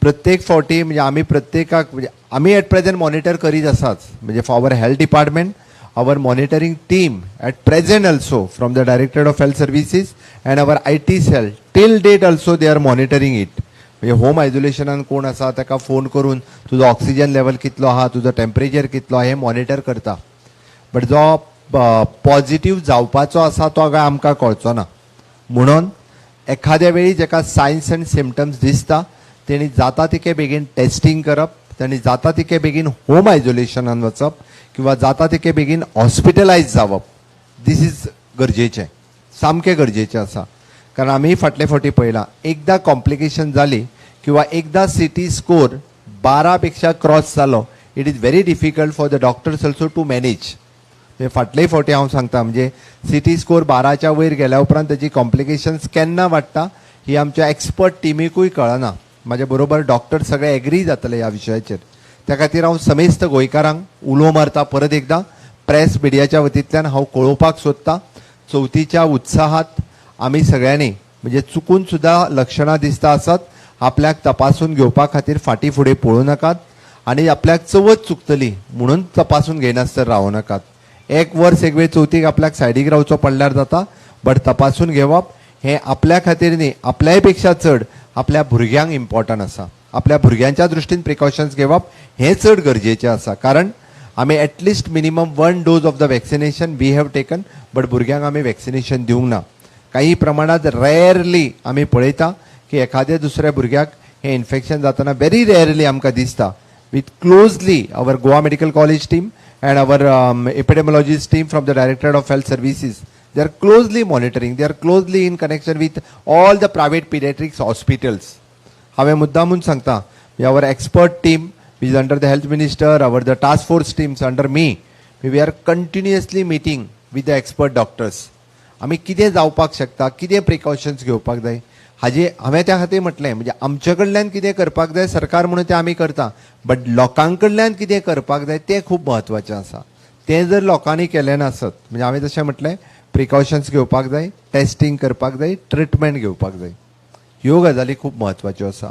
प्रत्येक फावटी म्हणजे आमी प्रत्येकाक म्हणजे आमी एट प्रेझेंट मॉनिटर करीत आसाच म्हणजे for our health department our monitoring team at present also from the Directorate of Health Services and our IT cell till date also they are monitoring it. म्हणजे होम आयसोलेशनान कोण आसा ताका phone करून तुजो oxygen level कितलो आहा तुजो temperature कितलो आहा हे मॉनिटर करता. बट जो पॉझिटिव्ह जावपाचो आसा तो काय आमकां कळचो ना. म्हणून एखाद्या वेळी जाका सायन्स एंड सिम्पटम्स दिसता तेणी जाता तितके बेगीन टेस्टिंग करप, तेणी जाता तितके बेगीन होम आयसोलेशनान वचप किंवा जाता तितके बेगीन हॉस्पिटलायज जावप. दीस इज गरजेचें, सामकें गरजेचें आसा. कारण आमी फाटले फावटी पळयलां एकदां कॉम्प्लिकेशन जाली किंवा एकदां CT स्कोर 12 पेक्षा क्रॉस जालो it is very difficult for the doctors also to manage. फाटलेय फावटी हांव सांगता म्हणजे CT स्कोर 12च्या वयर गेल्या उपरांत ताची कॉम्प्लिकेशन्स केन्ना वाडटा ही आमच्या एक्सपर्ट टिमीकूय कळना. म्हाज्या बरोबर डॉक्टर सगळे एग्री जातले ह्या विशयाचेर. त्या खातीर हांव समेस्त गोंयकारांक उलो मारता परत एकदां प्रेस मिडियाच्या वतींतल्यान हांव कळोवपाक सोदतां चवथीच्या उत्साहात आमी सगळ्यांनी म्हणजे चुकून सुद्दां लक्षणां दिसता आसत आपल्याक तपासून घेवपा खातीर फाटीं फुडें पळोवं नाकात आनी आपल्याक चवथ चुकतली म्हणून तपासून घेयनासतना रावं नाकात. एक वर्स एक वेळ चवथीक आपल्याक सायडीक रावचो पडल्यार जाता बट तपासून घेवप हें आपल्या खातीर न्ही आपल्याय पेक्षा चड आपल्या भुरग्यांक इम्पॉर्टंट आसा. आपल्या भुरग्यांच्या दृश्टीन प्रिकॉशन्स घेवप हें चड गरजेचें आसा. कारण आमी at least minimum 1 dose of the vaccination we have taken but भुरग्यांक आमी वॅक्सिनेशन दिवंक ना. काही प्रमाणात रेअरली आमी पळयता की एखाद्या दुसऱ्या भुरग्याक हें इन्फेक्शन जातना व्हेरी रेअरली आमकां दिसता. With closely our Goa medical college team and our epidemiologist team from the Directorate of Health Services, they are closely monitoring, they are closely in connection with all the private pediatrics hospitals. हांवें मुद्दामून सांगता our expert team which is under the health minister, our the task force teams under me, we are continuously meeting with the expert doctors. आमी कितें जावपाक शकता, कितें precautions घेवपाक जाय हाजे हांवें त्या खातीर म्हटलें म्हणजे आमचे कडल्यान कितें करपाक जाय सरकार म्हणून तें आमी करता बट लोकां कडल्यान कितें करपाक जाय तें खूब म्हत्वाचें आसा. तें जर लोकांनी केलें नासत म्हणजे हांवें जशें म्हटलें प्रिकॉशन्स घेवपाक जाय, टेस्टिंग करपाक जाय, ट्रिटमेंट घेवपाक जाय, ह्यो गजाली खूब म्हत्वाच्यो आसा.